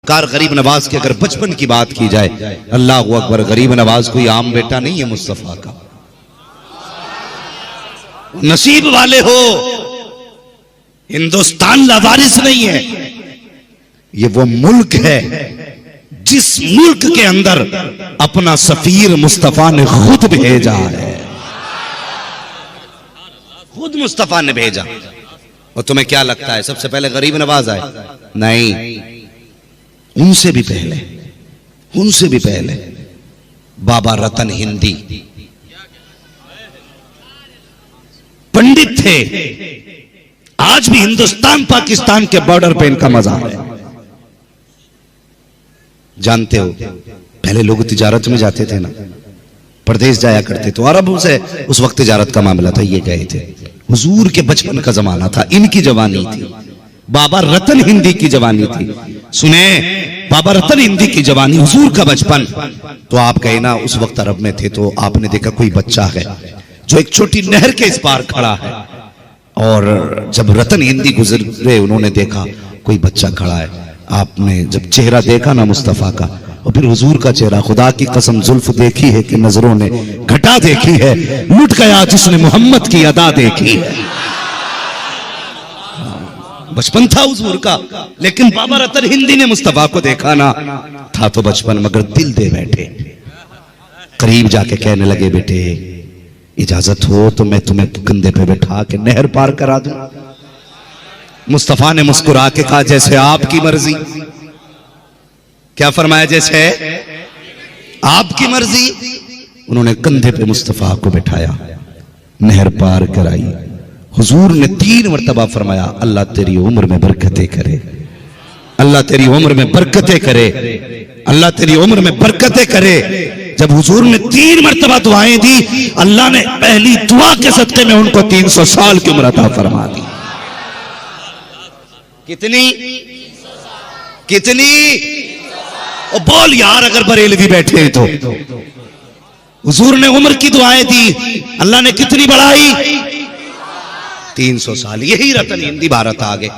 Car गरीब नवाज के अगर बचपन की बात की जाए, अल्लाह अकबर, गरीब नवाज कोई आम बेटा नहीं है मुस्तफा का। नसीब वाले हो, हिंदुस्तान लावारिस नहीं है। ये वो मुल्क है जिस मुल्क के अंदर अपना सफीर मुस्तफा ने खुद भेजा है, खुद मुस्तफा ने भेजा। और तुम्हें क्या लगता है सबसे पहले गरीब नवाज आए? नहीं, उनसे भी पहले, उनसे भी पहले बाबा रतन हिंदी पंडित थे। आज भी हिंदुस्तान पाकिस्तान के बॉर्डर पे इनका मज़ार है। जानते हो पहले लोग तिजारत में जाते थे ना, प्रदेश जाया करते तो अरबों से उस वक्त तिजारत का मामला था, ये गए थे। हुजूर के बचपन का जमाना था, इनकी जवानी थी, बाबा रतन हिंदी की जवानी थी। सुने, बाबा रतन हिंदी की जवानी, हुजूर का बचपन। तो आप गए ना, उस वक्त अरब में थे, तो आपने देखा कोई बच्चा है जो एक छोटी नहर के इस पार खड़ा है। और जब रतन हिंदी गुजरे, उन्होंने देखा कोई बच्चा खड़ा है। आपने जब चेहरा देखा ना मुस्तफा का, और फिर हुजूर का चेहरा, खुदा की कसम जुल्फ देखी है कि नजरों ने घटा देखी है, लुट गया जिसने मोहम्मद की अदा देखी है। बचपन था हुजूर का, लेकिन बाबा रतन हिंदी ने मुस्तफा को देखा ना, था तो बचपन मगर दिल दे बैठे। करीब जाके कहने लगे, बेटे इजाजत हो तो मैं तुम्हें कंधे पे बैठा के नहर पार करा दूं। मुस्तफा ने मुस्कुरा के कहा, जैसे आपकी मर्जी। क्या फरमाया? जैसे आपकी मर्जी। उन्होंने कंधे पे मुस्तफा को बैठाया, नहर पार कराई। हुजूर ने 3 मरतबा फरमाया, अल्लाह तेरी उम्र में बरकतें करे, अल्लाह तेरी उम्र में बरकतें करे, अल्लाह तेरी उम्र में बरकतें करे। जब हुजूर ने 3 मरतबा दुआएं दी, अल्लाह ने पहली दुआ के सदके में उनको 300 साल की उम्र अता फरमा दी। कितनी? कितनी? ओ बोल यार, अगर बरेलवी बैठे हैं तो। हुजूर ने उम्र की दुआएं दी, अल्लाह ने कितनी बढ़ाई? 300 साल। यही रतन हिंदी भारत आ गए,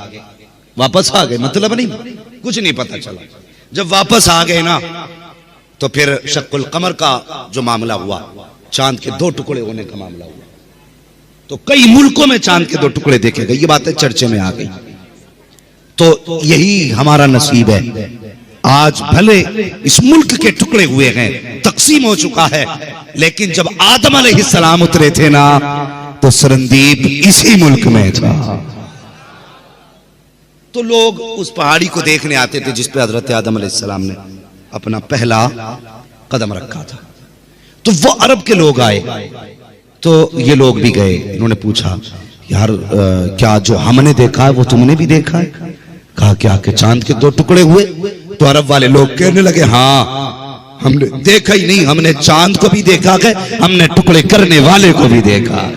वापस आ गए। मतलब नहीं, कुछ नहीं पता चला। जब वापस आ गए ना, तो फिर शक्कुल कमर का जो मामला हुआ, चांद के 2 टुकड़े होने का मामला हुआ, तो कई मुल्कों में चांद के 2 टुकड़े देखे गए। ये बातें चर्चे में आ गई। तो यही हमारा नसीब है। आज भले इस मुल्क के टुकड़े हुए हैं, तकसीम हो चुका है, लेकिन जब आदम अलैहिस्सलाम उतरे थे ना, तो सरंदीप इसी मुल्क में था। तो लोग उस पहाड़ी को देखने आते थे जिस पे हजरत आदम अलैहिस्सलाम ने अपना पहला कदम रखा था। तो वो अरब के लोग आए, तो ये लोग भी गए। इन्होंने पूछा, यार क्या जो हमने देखा है वो तुमने भी देखा है? कहा क्या कि चांद के 2 टुकड़े हुए? तो अरब वाले लोग कहने लगे, हाँ हमने देखा ही नहीं, हमने चांद को भी देखा है, हमने टुकड़े करने वाले को भी देखा।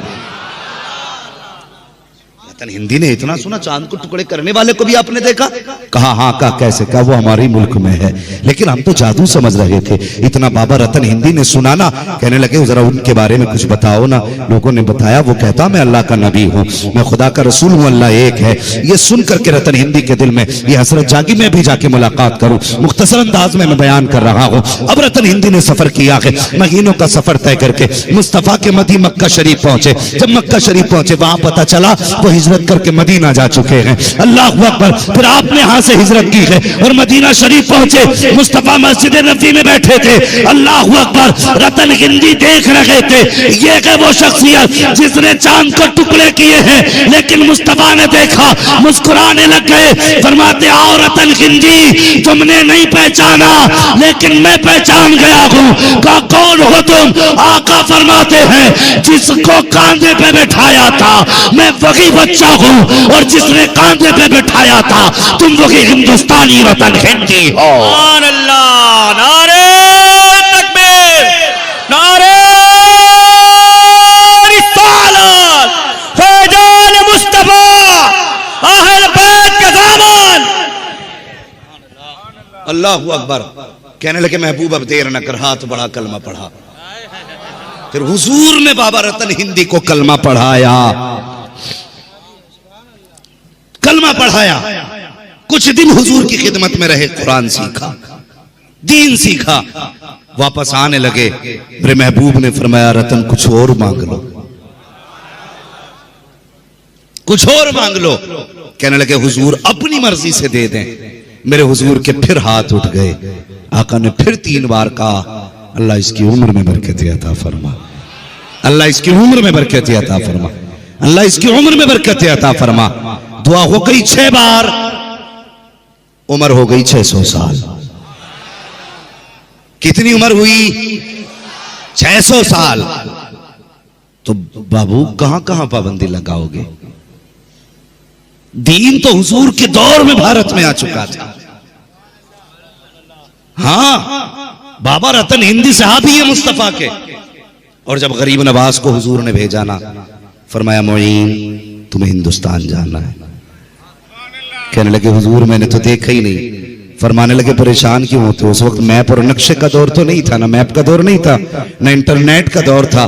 हिंदी ने इतना सुना, चांद को टुकड़े करने वाले को भी आपने देखा? कहा हाँ। कहा कैसे? कहा वो हमारे मुल्क में है, लेकिन हम तो जादू समझ रहे थे। इतना बाबा रतन हिंदी ने सुना ना, कहने लगे जरा उनके बारे में कुछ बताओ ना। लोगों ने बताया, वो कहता मैं अल्लाह का नबी हूँ, मैं खुदा का रसूल हूँ, अल्लाह एक है। ये सुन करके रतन हिंदी के दिल में ये हसरत जागी, मैं भी जाके मुलाकात करूँ। मुख्तसर अंदाज में मैं बयान कर रहा हूँ। अब रतन हिंदी ने सफर किया है, महीनों का सफर तय करके मुस्तफा के मदी मक्का शरीफ पहुंचे। जब मक्का शरीफ पहुंचे, वहां पता चला वो हिजरत करके मदीना जा चुके हैं। अल्लाह अकबर। फिर आपने यहां से हिजरत की है और मदीना शरीफ पहुंचे। मुस्तफा मस्जिद नबी में बैठे थे। अल्लाह अकबर। रतन हिंदी देख रहे थे, ये है वो शख्सियत जिसने चांद को टुकड़े किए हैं, लेकिन मुस्तफा ने देखा, मुस्कुराने लग गए। फरमाते, आओ रतन हिंदी, तुमने नहीं पहचाना लेकिन मैं पहचान गया हूं। कहा कौन हो तुम? आका फरमाते हैं, जिसको कांधे पे बैठाया था मैं वही बच्चा हूं, और जिसने कांधे पे बैठाया था तुम वही हिंदुस्तानी रतन हिंदी हो। सुभान अल्लाह। नारे तकबीर, नारे रिसालत, फैजान मुस्तफा, अहल बैत का दामन। अल्लाहु अकबर। कहने लगे महबूब अब देर न कर, हाथ बढ़ा, कलमा पढ़ा। फिर हुजूर ने बाबा रतन हिंदी को कलमा पढ़ाया, कलमा पढ़ाया। कुछ दिन हुजूर की खिदमत में रहे, कुरान सीखा, दीन सीखा, वापस आने लगे। मेरे महबूब ने फरमाया रतन कुछ और मांग लो, कुछ और मांग लो। कहने लगे हुजूर अपनी मर्जी से दे दें। मेरे हुजूर के फिर हाथ उठ गए। आका ने फिर 3 बार कहा अल्लाह इसकी उम्र में बरकत अता फरमा, अल्लाह इसकी उम्र में बरकत अता फरमा, अल्लाह इसकी उम्र में बरकत अता फरमा। दुआ हो गई 6 बार, उम्र हो गई 600 साल। कितनी उम्र हुई? 600 साल। तो बाबू कहां कहां पाबंदी लगाओगे? दीन तो हुजूर के दौर में भारत में आ चुका था। हाँ, बाबा रतन हिंदी साहब ही है मुस्तफा के। और जब गरीब नवाज को हुजूर ने भेजा ना, फरमाया मोइन तुम्हें हिंदुस्तान जाना है। कहने लगे हुजूर मैंने तो देखा ही नहीं। फरमाने लगे परेशान क्यों होते हो? उस वक्त मैप और नक्शे का दौर तो नहीं था, ना मैप का दौर नहीं था, ना इंटरनेट का दौर था।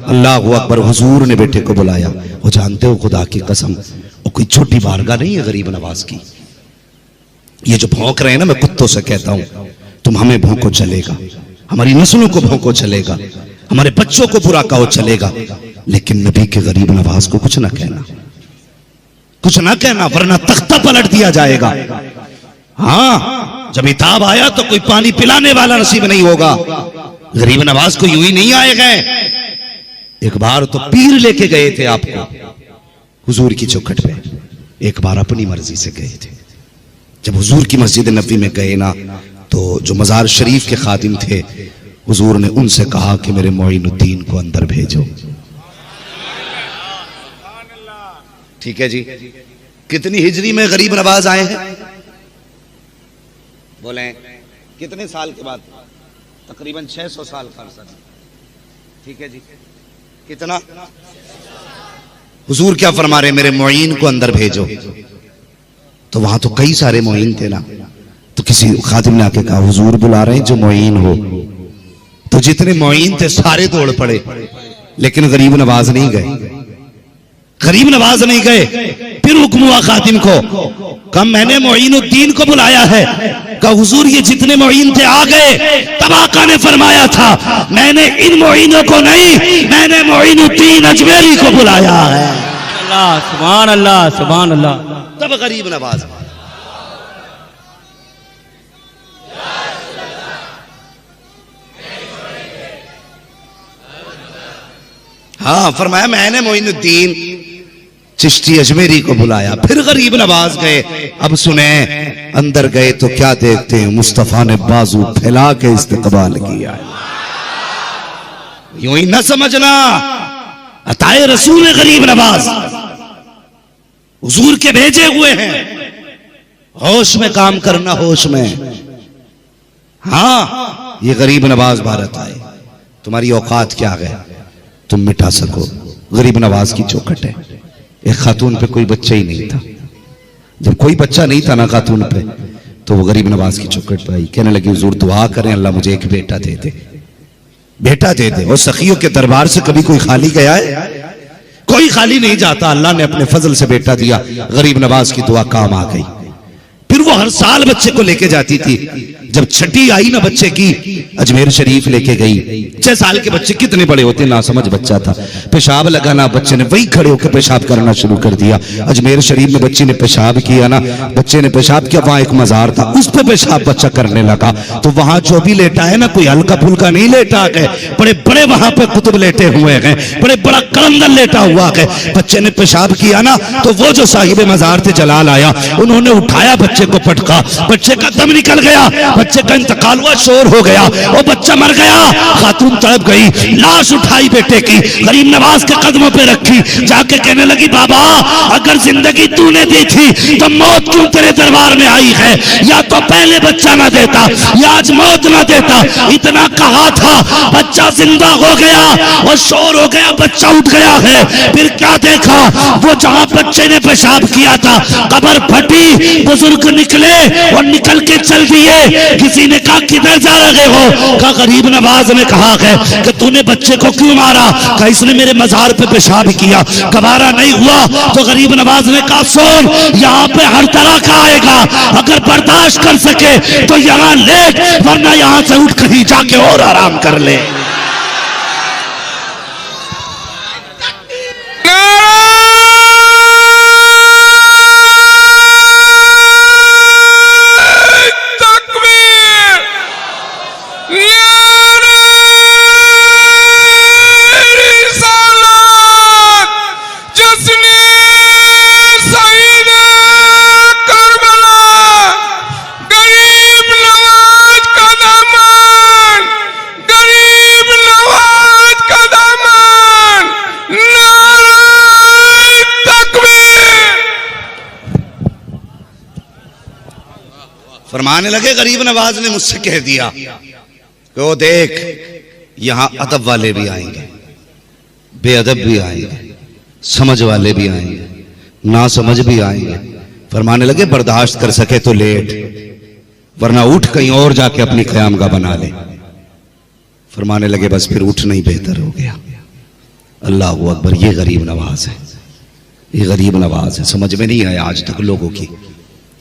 अल्लाह अकबर। हुजूर ने बेटे को बुलाया। वो जानते हो खुदा की कसम वो कोई छोटी बारगाह नहीं है गरीब नवाज की। ये जो भौंक रहे हैं ना, मैं कुत्तों से कहता हूं तुम हमें भौंको चलेगा, हमारी नस्लों को भौंको चलेगा, हमारे बच्चों को बुरा कहो चलेगा, लेकिन नबी के गरीब नवाज को कुछ ना कहना, कुछ ना कहना, वरना तख्ता पलट दिया जाएगा। हाँ, जब इताब आया तो कोई पानी पिलाने वाला नसीब नहीं होगा। गरीब नवाज को यूं ही नहीं आए गए। एक बार तो पीर लेके गए थे आपको हुजूर की चौखट पे, एक बार अपनी मर्जी से गए थे। जब हुजूर की मस्जिद नबी में गए ना, तो जो मजार शरीफ के खादिम थे, हुजूर ने उनसे कहा कि मेरे मोइनुद्दीन को अंदर भेजो। ठीक है जी। कितनी हिजरी में गरीब नवाज आए हैं? बोले कितने साल के बाद? तकरीबन 600 साल का अरसा। ठीक है जी। कितना? हुजूर क्या फरमा रहे? मेरे मोइन को अंदर भेजो। तो वहां तो कई सारे मोइन थे ना, तो किसी खादिम ने आके कहा हुजूर बुला रहे हैं जो मोइन हो। तो जितने मोइन थे सारे दौड़ पड़े, लेकिन गरीब नवाज नहीं गए, गरीब नवाज नहीं गए। फिर हुक्म हुआ खादिम को, कहा मैंने मोइनुद्दीन को बुलाया है। कहा हुजूर ये जितने मोइन थे आ गए। तब आका ने फरमाया था मैंने इन मोइनों को नहीं, मैंने मोइनुद्दीन अजमेरी को बुलाया है। अल्लाह सुभान अल्लाह सुभान अल्लाह। तब गरीब नवाज। हाँ, फरमाया मैंने मोइनुद्दीन चिश्ती अजमेरी को बुलाया। फिर गरीब नवाज गए। अब सुने, अंदर गए तो क्या देखते हैं? मुस्तफा ने बाजू फैला के इस्तकबाल किया। यूं ही न समझना, अताए रसूल गरीब नवाज हुजूर के भेजे हुए हैं। होश में काम करना, होश में। हाँ, ये गरीब नवाज भारत आए, तुम्हारी औकात क्या है तुम मिटा सको? गरीब नवाज की चौखट है। एक खातून पे कोई बच्चा ही नहीं था। जब कोई बच्चा नहीं था ना खातून पे, तो वो गरीब नवाज की चौखट पे आई। कहने लगी हुजूर दुआ करें अल्लाह मुझे एक बेटा दे दे, बेटा दे दे। और सखियों के दरबार से कभी कोई खाली गया है? कोई खाली नहीं जाता। अल्लाह ने अपने फजल से बेटा दिया। गरीब नवाज की दुआ काम आ गई। फिर वो हर साल बच्चे को लेके जाती थी। जब छठी आई ना बच्चे की, अजमेर शरीफ लेके गई। 6 साल के बच्चे कितने बड़े होते, ना समझ बच्चा था। पेशाब लगाना, बच्चे ने वही खड़े होकर पेशाब करना शुरू कर दिया। अजमेर शरीफ में बच्चे ने पेशाब किया ना, बच्चे ने पेशाब किया, वहां एक मजार था, उस पर पेशाब बच्चा करने लगा। तो वहां जो भी लेटा है ना, कोई हल्का फुल्का नहीं लेटा है, बड़े बड़े वहां पे कुतुब लेटे हुए हैं, बड़े बड़ा कलंदर लेटा हुआ है। बच्चे ने पेशाब किया ना, तो वो जो साहिब मजार थे जलाल आया, उन्होंने उठाया, बच्चे को पटका, बच्चे का दम निकल गया, बच्चे का इंतकाल हुआ, शोर हो गया, वो बच्चा मर गया। खातून तड़प गई, लाश उठाई बेटे की, गरीब नवाज के कदमों पे रखी, जाके कहने लगी बाबा अगर जिंदगी तूने दी थी तो मौत क्यों तेरे दरबार में आई है? या तो पहले बच्चा ना देता या आज मौत ना देता। इतना कहा था, बच्चा जिंदा हो गया और शोर हो गया, बच्चा उठ गया है। फिर क्या देखा? वो जहां बच्चे ने पेशाब किया था कब्र फटी, बुजुर्ग निकले और निकल के चल दिए। किसी ने कहा किधर जा रहे हो? कहा गरीब नवाज ने कहा है कि तूने बच्चे को क्यों मारा? कहा इसने मेरे मजार पे पेशाब किया, गवारा नहीं हुआ। तो गरीब नवाज ने कहा सुन, यहाँ पे हर तरह का आएगा, अगर बर्दाश्त कर सके तो यहाँ लेट, वरना यहाँ से उठ कहीं जाके और आराम कर ले। फरमाने लगे गरीब नवाज ने मुझसे कह दिया कि वो देख, यहां अदब वाले भी आएंगे, बेअदब भी आएंगे, समझ वाले भी आएंगे, ना समझ भी आएंगे। फरमाने लगे बर्दाश्त कर सके तो लेट, वरना उठ कहीं और जाके अपनी क़यामगाह बना ले। फरमाने लगे बस फिर उठना ही बेहतर हो गया। अल्लाह अकबर, ये गरीब नवाज है, ये गरीब नवाज है। समझ में नहीं आया आज तक लोगों की,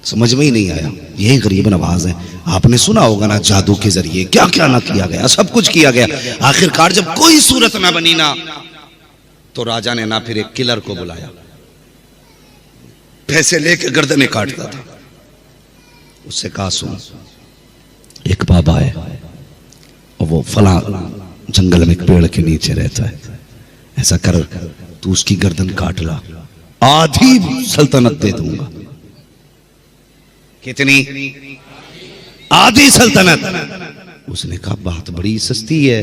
समझ में ही नहीं आया। यही गरीब नवाज है। आपने सुना होगा ना, जादू के जरिए क्या क्या ना किया गया, सब कुछ किया गया। आखिरकार जब कोई सूरत ना बनी ना, तो राजा ने ना फिर एक किलर को बुलाया, पैसे लेके गर्दनें काटता था। उससे कहा सुन, एक बाबा है और वो फला जंगल में एक पेड़ के नीचे रहता है, ऐसा कर तू उसकी गर्दन काट ला, आधी सल्तनत दे दूंगा। कितनी? आधी सल्तनत। उसने कहा बात बड़ी सस्ती है,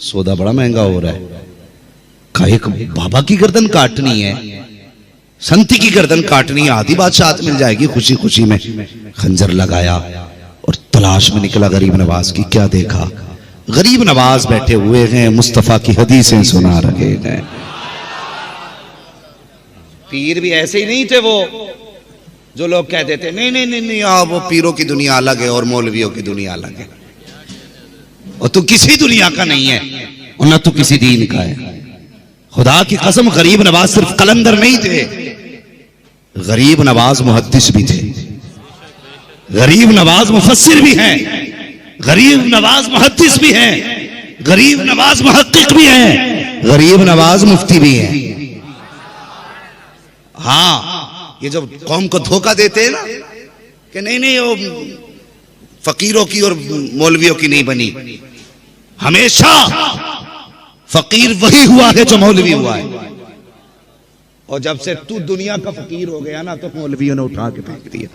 सौदा बड़ा महंगा हो रहा है। कहा एक बाबा की गर्दन काटनी है, संती की गर्दन काटनी है, आधी बादशाहत मिल जाएगी खुशी खुशी में। खंजर लगाया और तलाश में निकला गरीब नवाज की। क्या देखा? गरीब नवाज बैठे हुए हैं, मुस्तफा की हदीसें सुना रहे हैं। पीर भी ऐसे ही नहीं थे वो जो लोग कहते थे नहीं नहीं नहीं नहीं, वो पीरों की दुनिया अलग है और मौलवियों की दुनिया अलग है, और तू किसी दुनिया का नहीं है और न तू किसी दीन का है। खुदा की कसम, गरीब नवाज सिर्फ कलंदर नहीं थे, गरीब नवाज मुहद्दिस भी थे, गरीब नवाज मुफस्सिर भी हैं, गरीब नवाज मुहद्दिस भी हैं, गरीब नवाज मुहक्किक भी हैं, गरीब नवाज मुफ्ती भी हैं। हाँ, ये जब कौम को धोखा देते हैं ना कि नहीं नहीं वो फकीरों की और मौलवियों की नहीं बनी, हमेशा फकीर वही हुआ है जो मौलवी हुआ है। और जब से तू दुनिया का फकीर हो गया ना, तो मौलवियों ने उठा के फेंक दिया।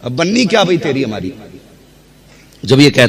अब बननी क्या भाई तेरी हमारी? जब ये कहता